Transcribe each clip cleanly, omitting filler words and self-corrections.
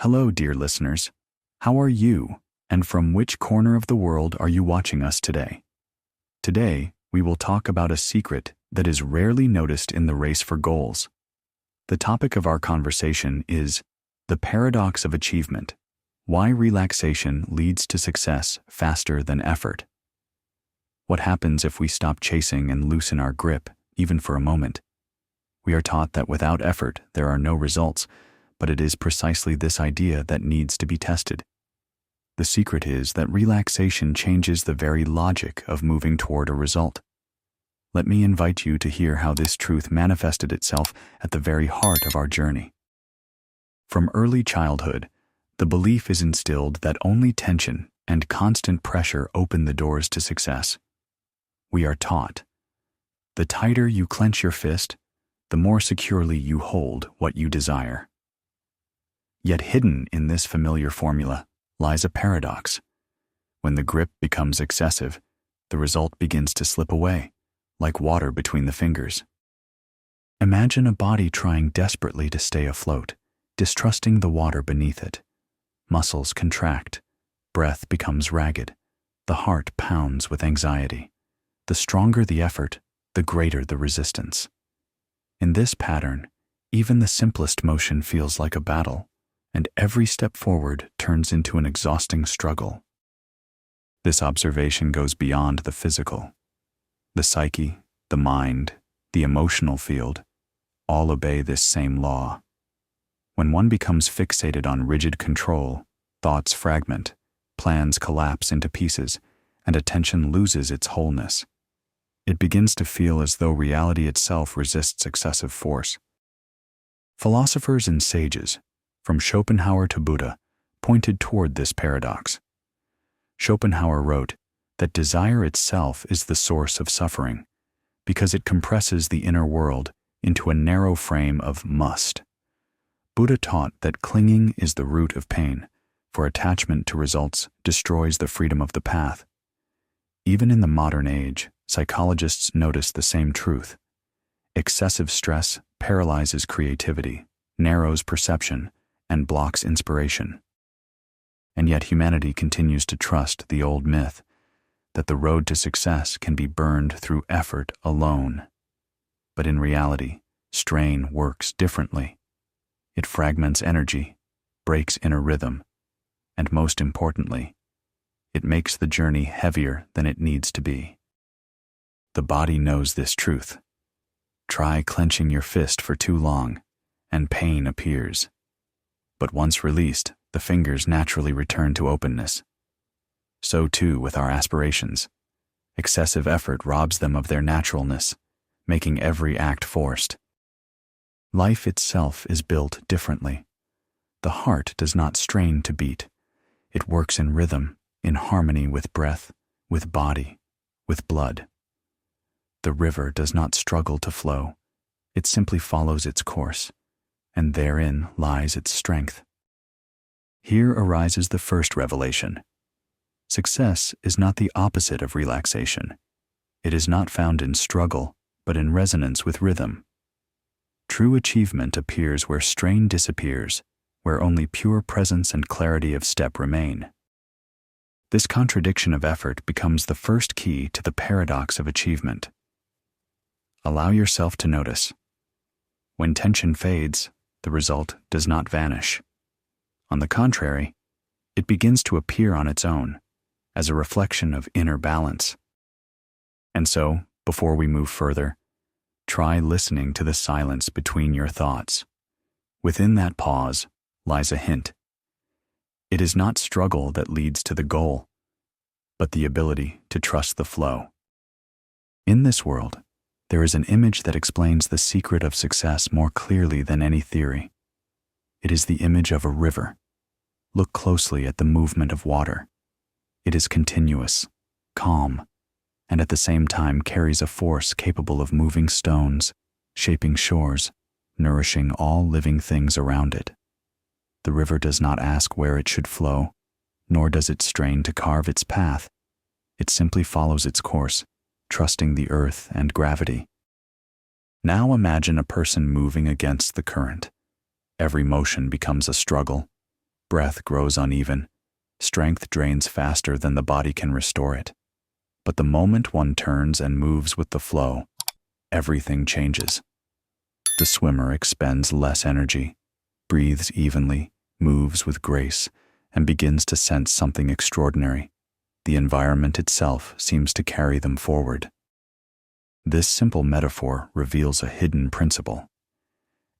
Hello, dear listeners. How are you, and from which corner of the world are you watching us today? Today, we will talk about a secret that is rarely noticed in the race for goals. The topic of our conversation is the paradox of achievement: why relaxation leads to success faster than effort. What happens if we stop chasing and loosen our grip, even for a moment? We are taught that without effort, there are no results, but it is precisely this idea that needs to be tested. The secret is that relaxation changes the very logic of moving toward a result. Let me invite you to hear how this truth manifested itself at the very heart of our journey. From early childhood, the belief is instilled that only tension and constant pressure open the doors to success. We are taught, the tighter you clench your fist, the more securely you hold what you desire. Yet hidden in this familiar formula lies a paradox. When the grip becomes excessive, the result begins to slip away, like water between the fingers. Imagine a body trying desperately to stay afloat, distrusting the water beneath it. Muscles contract, breath becomes ragged, the heart pounds with anxiety. The stronger the effort, the greater the resistance. In this pattern, even the simplest motion feels like a battle, and every step forward turns into an exhausting struggle. This observation goes beyond the physical. The psyche, the mind, the emotional field, all obey this same law. When one becomes fixated on rigid control, thoughts fragment, plans collapse into pieces, and attention loses its wholeness. It begins to feel as though reality itself resists excessive force. Philosophers and sages, from Schopenhauer to Buddha, pointed toward this paradox. Schopenhauer wrote that desire itself is the source of suffering, because it compresses the inner world into a narrow frame of must. Buddha taught that clinging is the root of pain, for attachment to results destroys the freedom of the path. Even in the modern age, psychologists notice the same truth. Excessive stress paralyzes creativity, narrows perception, and blocks inspiration. And yet humanity continues to trust the old myth that the road to success can be burned through effort alone. But in reality, strain works differently. It fragments energy, breaks inner rhythm, and most importantly, it makes the journey heavier than it needs to be. The body knows this truth. Try clenching your fist for too long, and pain appears. But once released, the fingers naturally return to openness. So too with our aspirations. Excessive effort robs them of their naturalness, making every act forced. Life itself is built differently. The heart does not strain to beat. It works in rhythm, in harmony with breath, with body, with blood. The river does not struggle to flow. It simply follows its course, and therein lies its strength. Here arises the first revelation. Success is not the opposite of relaxation. It is not found in struggle, but in resonance with rhythm. True achievement appears where strain disappears, where only pure presence and clarity of step remain. This contradiction of effort becomes the first key to the paradox of achievement. Allow yourself to notice. When tension fades, the result does not vanish. On the contrary, it begins to appear on its own, as a reflection of inner balance. And so, before we move further, try listening to the silence between your thoughts. Within that pause lies a hint. It is not struggle that leads to the goal, but the ability to trust the flow. In this world, there is an image that explains the secret of success more clearly than any theory. It is the image of a river. Look closely at the movement of water. It is continuous, calm, and at the same time carries a force capable of moving stones, shaping shores, nourishing all living things around it. The river does not ask where it should flow, nor does it strain to carve its path. It simply follows its course, trusting the earth and gravity. Now imagine a person moving against the current. Every motion becomes a struggle. breath grows uneven, strength drains faster than the body can restore it. But the moment one turns and moves with the flow, everything changes. The swimmer expends less energy, breathes evenly, moves with grace, and begins to sense something extraordinary. The environment itself seems to carry them forward. This simple metaphor reveals a hidden principle.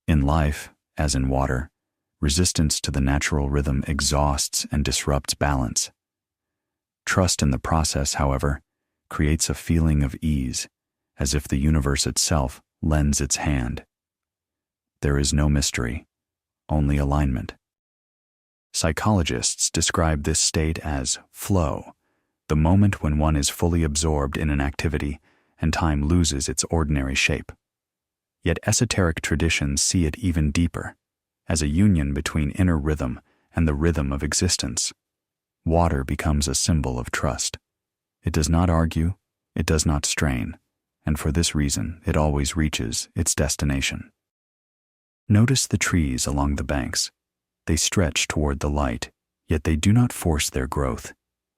In life, as in water, resistance to the natural rhythm exhausts and disrupts balance. Trust in the process, however, creates a feeling of ease, as if the universe itself lends its hand. There is no mystery, only alignment. Psychologists describe this state as flow, the moment when one is fully absorbed in an activity and time loses its ordinary shape. Yet esoteric traditions see it even deeper, as a union between inner rhythm and the rhythm of existence. Water becomes a symbol of trust. It does not argue, it does not strain, and for this reason it always reaches its destination. Notice the trees along the banks. They stretch toward the light, yet they do not force their growth.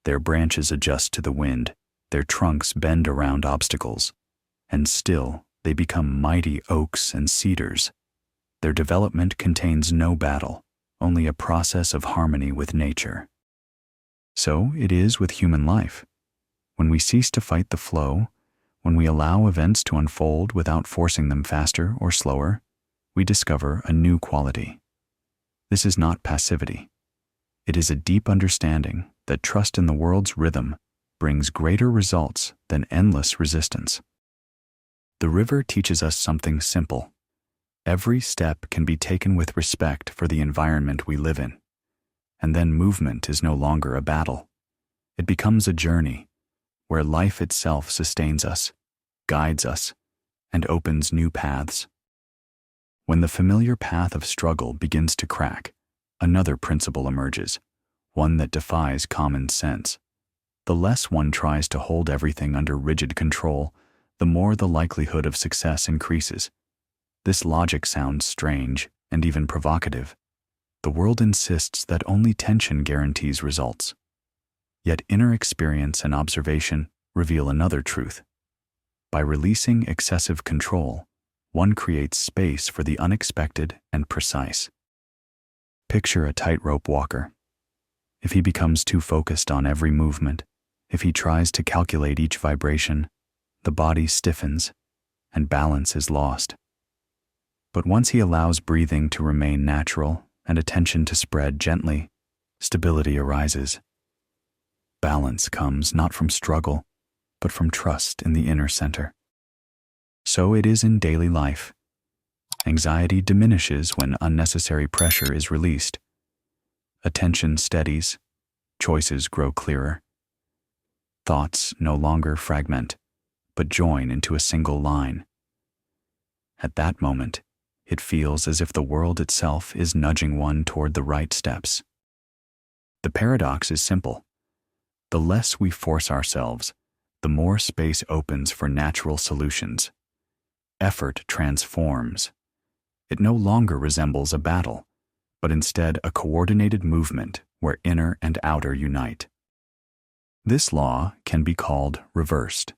Their branches adjust to the wind, their trunks bend around obstacles, and still they become mighty oaks and cedars. Their development contains no battle, only a process of harmony with nature. So it is with human life. When we cease to fight the flow, when we allow events to unfold without forcing them faster or slower, we discover a new quality. This is not passivity. It is a deep understanding that trust in the world's rhythm brings greater results than endless resistance. The river teaches us something simple. Every step can be taken with respect for the environment we live in. And then movement is no longer a battle. It becomes a journey where life itself sustains us, guides us, and opens new paths. When the familiar path of struggle begins to crack, another principle emerges, one that defies common sense. The less one tries to hold everything under rigid control, the more the likelihood of success increases. This logic sounds strange and even provocative. The world insists that only tension guarantees results. Yet inner experience and observation reveal another truth. By releasing excessive control, one creates space for the unexpected and precise. Picture a tightrope walker. If he becomes too focused on every movement, if he tries to calculate each vibration, the body stiffens and balance is lost. But once he allows breathing to remain natural and attention to spread gently, stability arises. Balance comes not from struggle, but from trust in the inner center. So it is in daily life. Anxiety diminishes when unnecessary pressure is released. Attention steadies, choices grow clearer. Thoughts no longer fragment, but join into a single line. At that moment, it feels as if the world itself is nudging one toward the right steps. The paradox is simple. The less we force ourselves, the more space opens for natural solutions. Effort transforms. It no longer resembles a battle, but instead a coordinated movement where inner and outer unite. This law can be called reversed.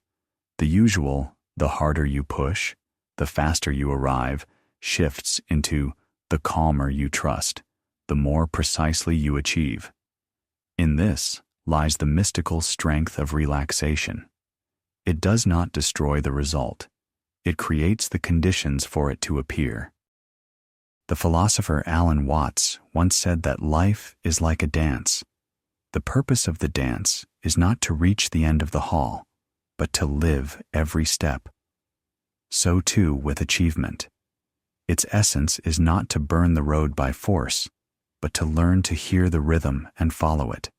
The usual, the harder you push, the faster you arrive, shifts into the calmer you trust, the more precisely you achieve. In this lies the mystical strength of relaxation. It does not destroy the result. It creates the conditions for it to appear. The philosopher Alan Watts once said that life is like a dance. The purpose of the dance is not to reach the end of the hall, but to live every step. So too with achievement. Its essence is not to burn the road by force, but to learn to hear the rhythm and follow it.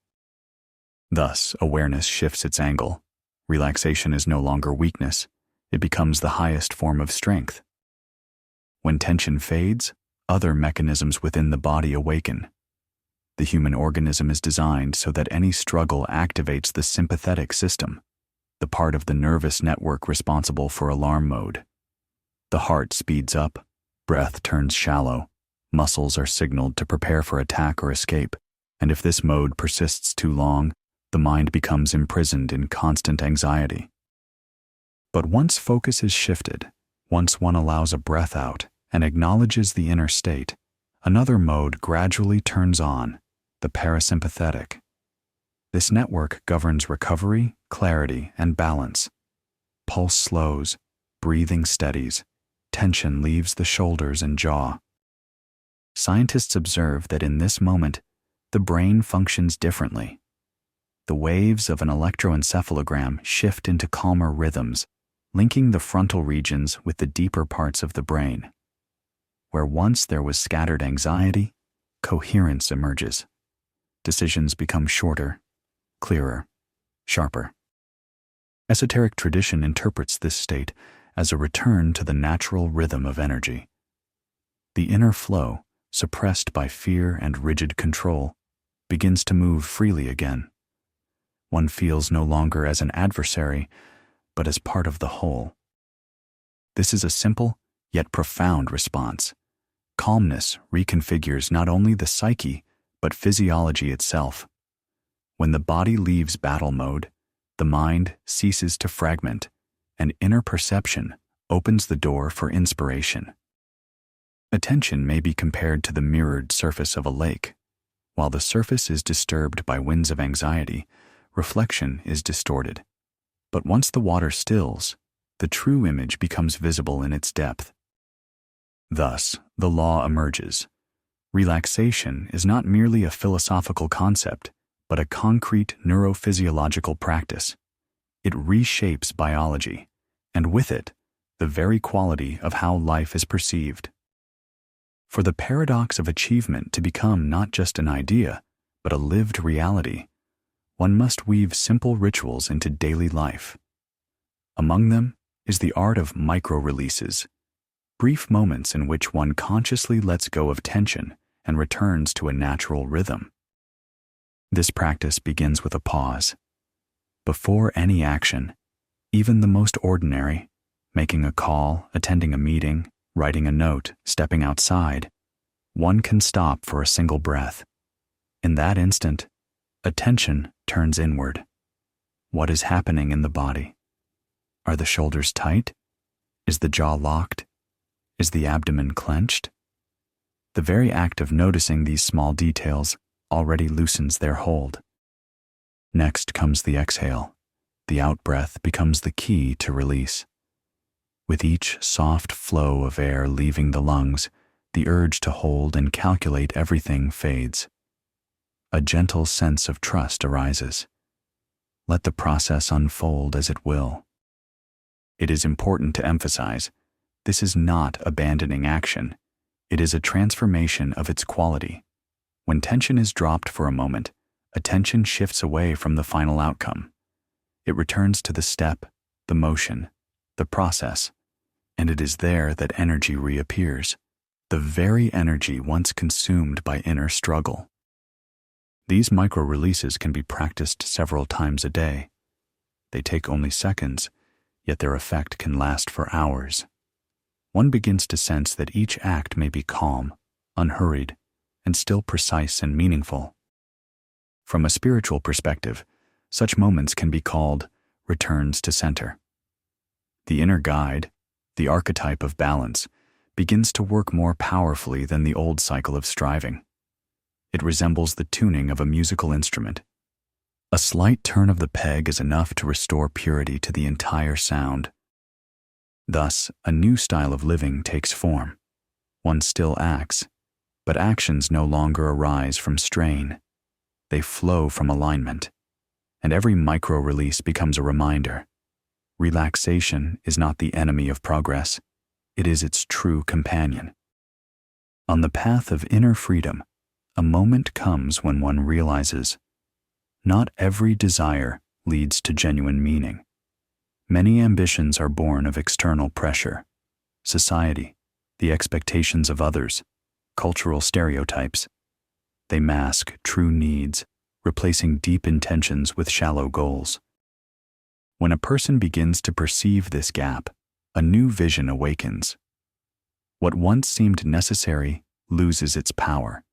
Thus, awareness shifts its angle. Relaxation is no longer weakness. It becomes the highest form of strength. When tension fades, other mechanisms within the body awaken. The human organism is designed so that any struggle activates the sympathetic system, the part of the nervous network responsible for alarm mode. The heart speeds up, breath turns shallow, muscles are signaled to prepare for attack or escape. And if this mode persists too long, the mind becomes imprisoned in constant anxiety. But once focus is shifted, once one allows a breath out and acknowledges the inner state, another mode gradually turns on, the parasympathetic. This network governs recovery, clarity, and balance. Pulse slows, breathing steadies, tension leaves the shoulders and jaw. Scientists observe that in this moment, the brain functions differently. The waves of an electroencephalogram shift into calmer rhythms, linking the frontal regions with the deeper parts of the brain. Where once there was scattered anxiety, coherence emerges. Decisions become shorter, clearer, sharper. Esoteric tradition interprets this state as a return to the natural rhythm of energy. The inner flow, suppressed by fear and rigid control, begins to move freely again. One feels no longer as an adversary, but as part of the whole. This is a simple, yet profound response. Calmness reconfigures not only the psyche, but physiology itself. When the body leaves battle mode, the mind ceases to fragment, and inner perception opens the door for inspiration. Attention may be compared to the mirrored surface of a lake. While the surface is disturbed by winds of anxiety, reflection is distorted. But once the water stills, the true image becomes visible in its depth. Thus, the law emerges. Relaxation is not merely a philosophical concept, but a concrete neurophysiological practice. It reshapes biology, and with it, the very quality of how life is perceived. For the paradox of achievement to become not just an idea, but a lived reality, one must weave simple rituals into daily life. Among them is the art of micro-releases, brief moments in which one consciously lets go of tension and returns to a natural rhythm. This practice begins with a pause. Before any action, even the most ordinary, making a call, attending a meeting, writing a note, stepping outside, one can stop for a single breath. In that instant, attention turns inward. What is happening in the body? Are the shoulders tight? Is the jaw locked? Is the abdomen clenched? The very act of noticing these small details already loosens their hold. Next comes the exhale. The out-breath becomes the key to release. With each soft flow of air leaving the lungs, the urge to hold and calculate everything fades. A gentle sense of trust arises. Let the process unfold as it will. It is important to emphasize, this is not abandoning action. It is a transformation of its quality. When tension is dropped for a moment, attention shifts away from the final outcome. It returns to the step, the motion, the process, and it is there that energy reappears, the very energy once consumed by inner struggle. These micro-releases can be practiced several times a day. They take only seconds, yet their effect can last for hours. One begins to sense that each act may be calm, unhurried, and still precise and meaningful. From a spiritual perspective, such moments can be called returns to center. The inner guide, the archetype of balance, begins to work more powerfully than the old cycle of striving. It resembles the tuning of a musical instrument. A slight turn of the peg is enough to restore purity to the entire sound. Thus, a new style of living takes form. One still acts, but actions no longer arise from strain. They flow from alignment, and every micro-release becomes a reminder. Relaxation is not the enemy of progress. It is its true companion. On the path of inner freedom, a moment comes when one realizes, not every desire leads to genuine meaning. Many ambitions are born of external pressure, society, the expectations of others, cultural stereotypes. They mask true needs, replacing deep intentions with shallow goals. When a person begins to perceive this gap, a new vision awakens. What once seemed necessary loses its power.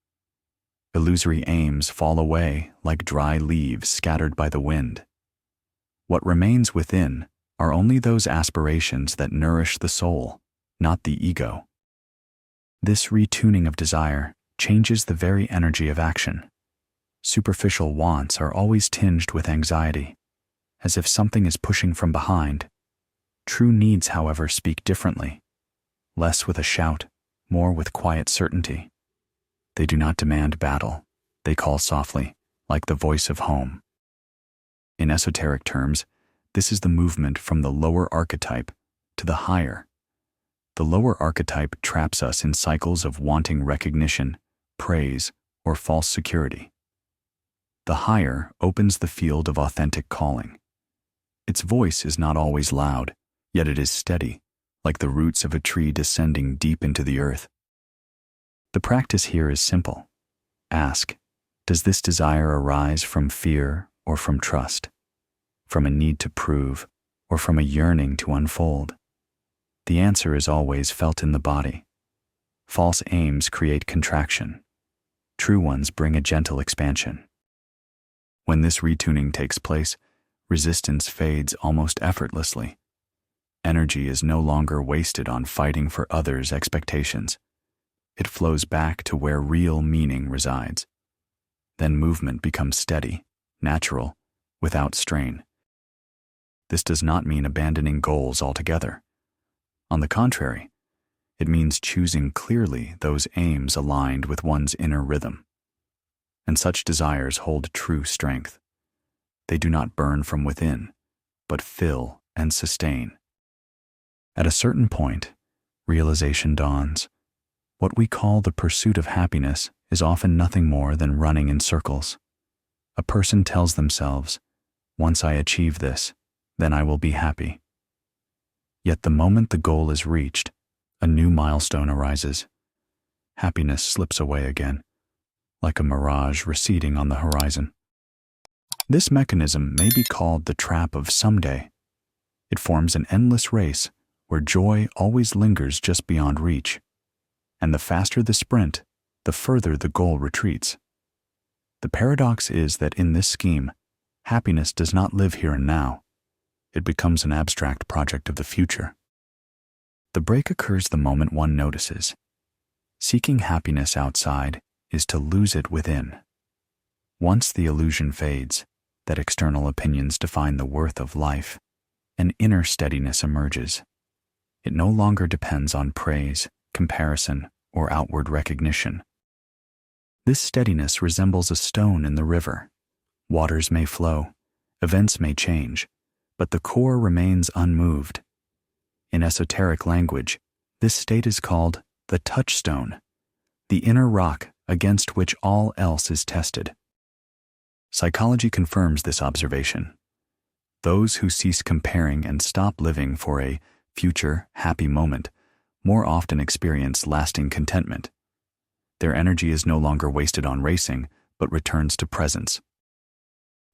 Illusory aims fall away like dry leaves scattered by the wind. What remains within are only those aspirations that nourish the soul, not the ego. This retuning of desire changes the very energy of action. Superficial wants are always tinged with anxiety, as if something is pushing from behind. True needs, however, speak differently, less with a shout, more with quiet certainty. They do not demand battle, they call softly, like the voice of home. In esoteric terms, this is the movement from the lower archetype to the higher. The lower archetype traps us in cycles of wanting recognition, praise, or false security. The higher opens the field of authentic calling. Its voice is not always loud, yet it is steady, like the roots of a tree descending deep into the earth. The practice here is simple. Ask, does this desire arise from fear or from trust? From a need to prove or from a yearning to unfold? The answer is always felt in the body. False aims create contraction. True ones bring a gentle expansion. When this retuning takes place, resistance fades almost effortlessly. Energy is no longer wasted on fighting for others' expectations. It flows back to where real meaning resides. Then movement becomes steady, natural, without strain. This does not mean abandoning goals altogether. On the contrary, it means choosing clearly those aims aligned with one's inner rhythm. And such desires hold true strength. They do not burn from within, but fill and sustain. At a certain point, realization dawns. What we call the pursuit of happiness is often nothing more than running in circles. A person tells themselves, once I achieve this, then I will be happy. Yet the moment the goal is reached, a new milestone arises. Happiness slips away again, like a mirage receding on the horizon. This mechanism may be called the trap of someday. It forms an endless race where joy always lingers just beyond reach. And the faster the sprint, the further the goal retreats. The paradox is that in this scheme, happiness does not live here and now. It becomes an abstract project of the future. The break occurs the moment one notices. Seeking happiness outside is to lose it within. Once the illusion fades, that external opinions define the worth of life, an inner steadiness emerges. It no longer depends on praise, comparison, or outward recognition. This steadiness resembles a stone in the river. Waters may flow, events may change, but the core remains unmoved. In esoteric language, this state is called the touchstone, the inner rock against which all else is tested. Psychology confirms this observation. Those who cease comparing and stop living for a future, happy moment more often experience lasting contentment. Their energy is no longer wasted on racing, but returns to presence.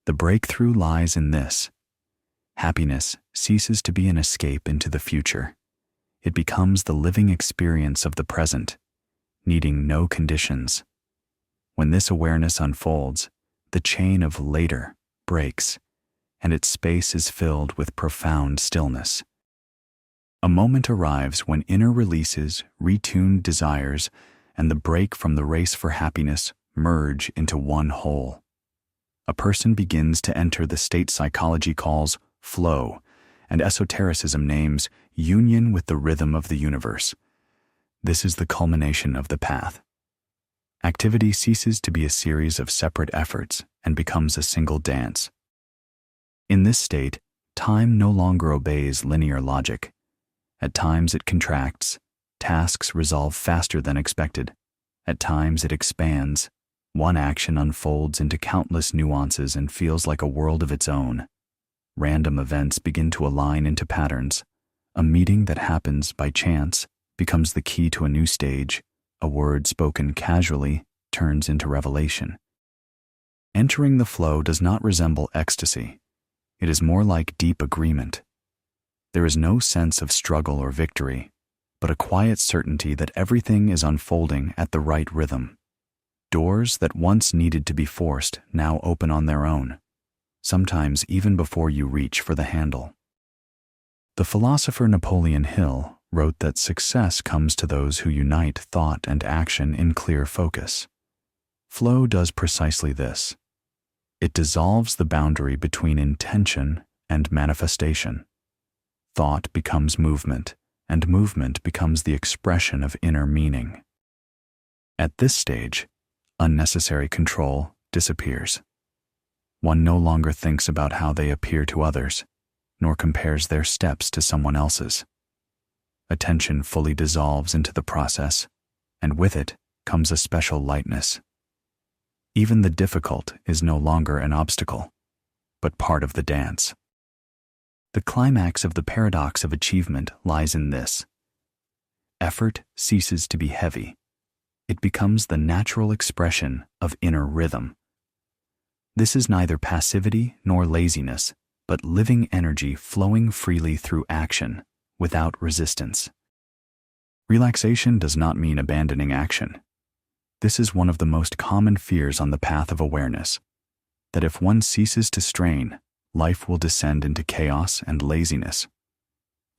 The breakthrough lies in this. Happiness ceases to be an escape into the future. It becomes the living experience of the present, needing no conditions. When this awareness unfolds, the chain of later breaks, and its space is filled with profound stillness. A moment arrives when inner releases, retuned desires, and the break from the race for happiness merge into one whole. A person begins to enter the state psychology calls flow, and esotericism names union with the rhythm of the universe. This is the culmination of the path. Activity ceases to be a series of separate efforts and becomes a single dance. In this state, time no longer obeys linear logic. At times it contracts, tasks resolve faster than expected. At times it expands. One action unfolds into countless nuances and feels like a world of its own. Random events begin to align into patterns. A meeting that happens by chance becomes the key to a new stage. A word spoken casually turns into revelation. Entering the flow does not resemble ecstasy. It is more like deep agreement. There is no sense of struggle or victory, but a quiet certainty that everything is unfolding at the right rhythm. Doors that once needed to be forced now open on their own, sometimes even before you reach for the handle. The philosopher Napoleon Hill wrote that success comes to those who unite thought and action in clear focus. Flow does precisely this. It dissolves the boundary between intention and manifestation. Thought becomes movement, and movement becomes the expression of inner meaning. At this stage, unnecessary control disappears. One no longer thinks about how they appear to others, nor compares their steps to someone else's. Attention fully dissolves into the process, and with it comes a special lightness. Even the difficult is no longer an obstacle, but part of the dance. The climax of the paradox of achievement lies in this. Effort ceases to be heavy. It becomes the natural expression of inner rhythm. This is neither passivity nor laziness, but living energy flowing freely through action, without resistance. Relaxation does not mean abandoning action. This is one of the most common fears on the path of awareness, that if one ceases to strain, life will descend into chaos and laziness.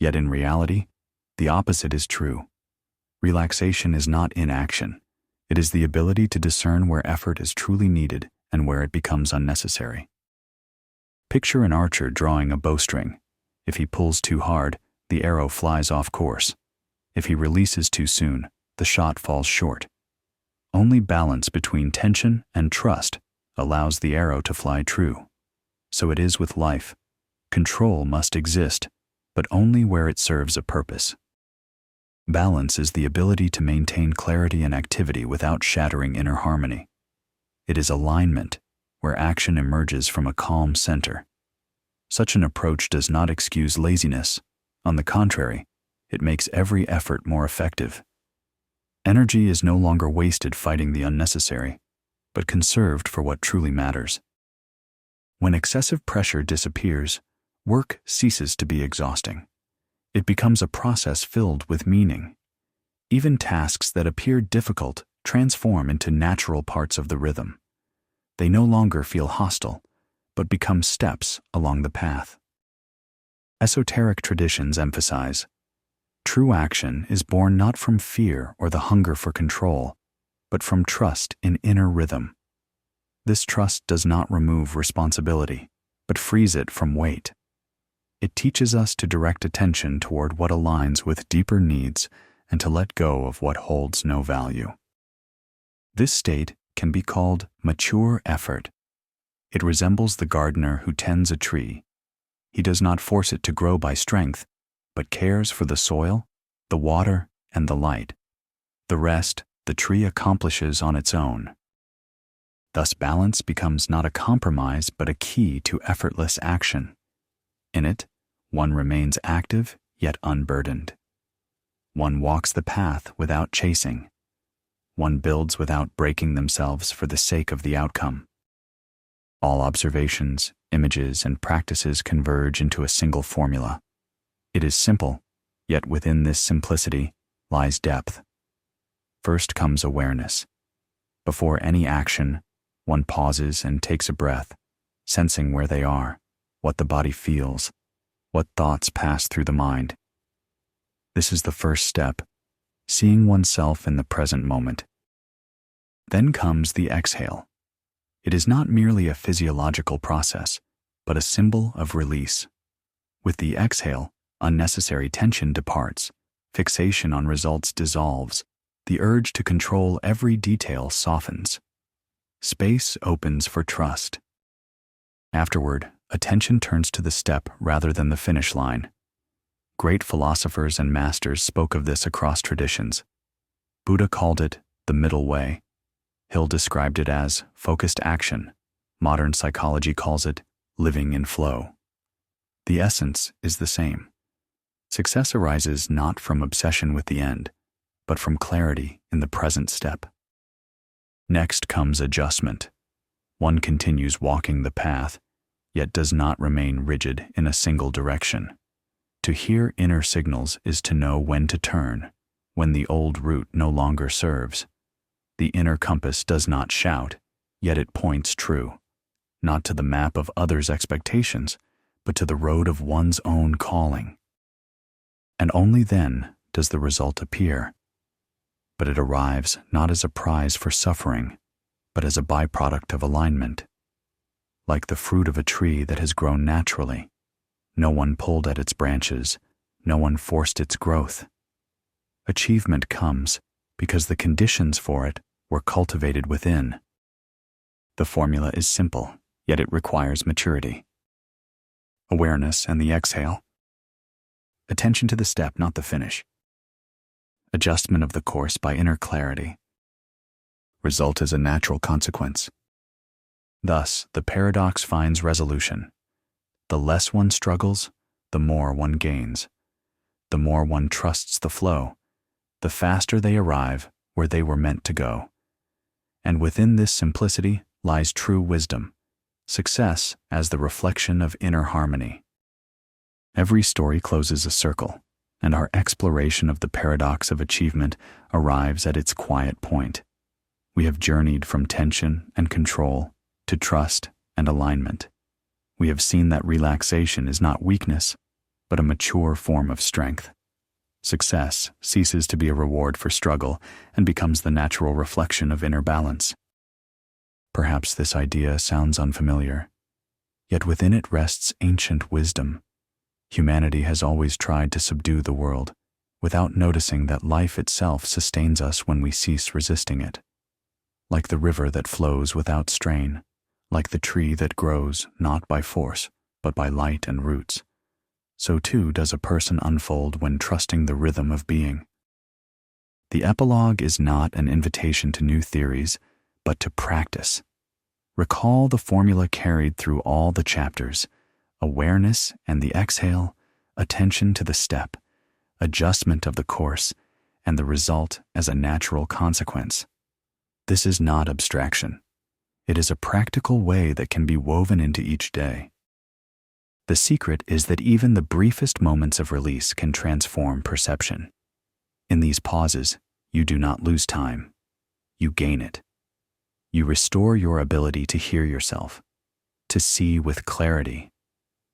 Yet in reality, the opposite is true. Relaxation is not inaction. It is the ability to discern where effort is truly needed and where it becomes unnecessary. Picture an archer drawing a bowstring. If he pulls too hard, the arrow flies off course. If he releases too soon, the shot falls short. Only balance between tension and trust allows the arrow to fly true. So it is with life. Control must exist, but only where it serves a purpose. Balance is the ability to maintain clarity and activity without shattering inner harmony. It is alignment, where action emerges from a calm center. Such an approach does not excuse laziness. On the contrary, it makes every effort more effective. Energy is no longer wasted fighting the unnecessary, but conserved for what truly matters. When excessive pressure disappears, work ceases to be exhausting. It becomes a process filled with meaning. Even tasks that appear difficult transform into natural parts of the rhythm. They no longer feel hostile, but become steps along the path. Esoteric traditions emphasize, true action is born not from fear or the hunger for control, but from trust in inner rhythm. This trust does not remove responsibility, but frees it from weight. It teaches us to direct attention toward what aligns with deeper needs and to let go of what holds no value. This state can be called mature effort. It resembles the gardener who tends a tree. He does not force it to grow by strength, but cares for the soil, the water, and the light. The rest, the tree accomplishes on its own. Thus, balance becomes not a compromise but a key to effortless action. In it, one remains active yet unburdened. One walks the path without chasing. One builds without breaking themselves for the sake of the outcome. All observations, images, and practices converge into a single formula. It is simple, yet within this simplicity lies depth. First comes awareness. Before any action, one pauses and takes a breath, sensing where they are, what the body feels, what thoughts pass through the mind. This is the first step, seeing oneself in the present moment. Then comes the exhale. It is not merely a physiological process, but a symbol of release. With the exhale, unnecessary tension departs, fixation on results dissolves, the urge to control every detail softens. Space opens for trust. Afterward, attention turns to the step rather than the finish line. Great philosophers and masters spoke of this across traditions. Buddha called it the middle way. Hill described it as focused action. Modern psychology calls it living in flow. The essence is the same. Success arises not from obsession with the end, but from clarity in the present step. Next comes adjustment. One continues walking the path, yet does not remain rigid in a single direction. To hear inner signals is to know when to turn, when the old route no longer serves. The inner compass does not shout, yet it points true, not to the map of others' expectations, but to the road of one's own calling. And only then does the result appear. But it arrives not as a prize for suffering, but as a byproduct of alignment. Like the fruit of a tree that has grown naturally. No one pulled at its branches, no one forced its growth. Achievement comes because the conditions for it were cultivated within. The formula is simple, yet it requires maturity. Awareness and the exhale. Attention to the step, not the finish. Adjustment of the course by inner clarity. Result is a natural consequence. Thus, the paradox finds resolution. The less one struggles, the more one gains. The more one trusts the flow, the faster they arrive where they were meant to go. And within this simplicity lies true wisdom, success as the reflection of inner harmony. Every story closes a circle, and our exploration of the paradox of achievement arrives at its quiet point. We have journeyed from tension and control to trust and alignment. We have seen that relaxation is not weakness, but a mature form of strength. Success ceases to be a reward for struggle and becomes the natural reflection of inner balance. Perhaps this idea sounds unfamiliar, yet within it rests ancient wisdom. Humanity has always tried to subdue the world, without noticing that life itself sustains us when we cease resisting it. Like the river that flows without strain, like the tree that grows not by force, but by light and roots, so too does a person unfold when trusting the rhythm of being. The epilogue is not an invitation to new theories, but to practice. Recall the formula carried through all the chapters: awareness and the exhale, attention to the step, adjustment of the course, and the result as a natural consequence. This is not abstraction. It is a practical way that can be woven into each day. The secret is that even the briefest moments of release can transform perception. In these pauses, you do not lose time. You gain it. You restore your ability to hear yourself, to see with clarity,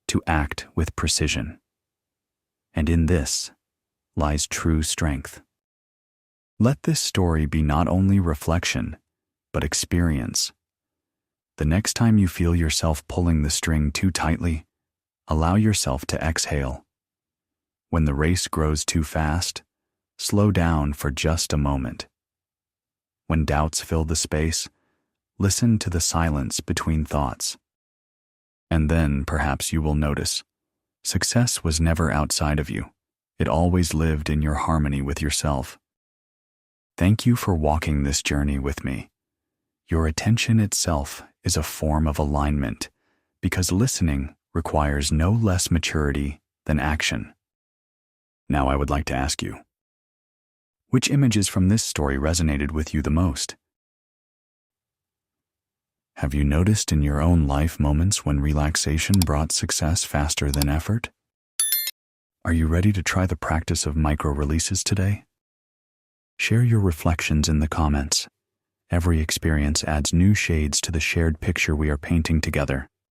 to act with precision. And in this lies true strength. Let this story be not only reflection, but experience. The next time you feel yourself pulling the string too tightly, allow yourself to exhale. When the race grows too fast, slow down for just a moment. When doubts fill the space, listen to the silence between thoughts. And then perhaps you will notice, success was never outside of you. It always lived in your harmony with yourself. Thank you for walking this journey with me. Your attention itself is a form of alignment, because listening requires no less maturity than action. Now I would like to ask you, which images from this story resonated with you the most? Have you noticed in your own life moments when relaxation brought success faster than effort? Are you ready to try the practice of micro-releases today? Share your reflections in the comments. Every experience adds new shades to the shared picture we are painting together.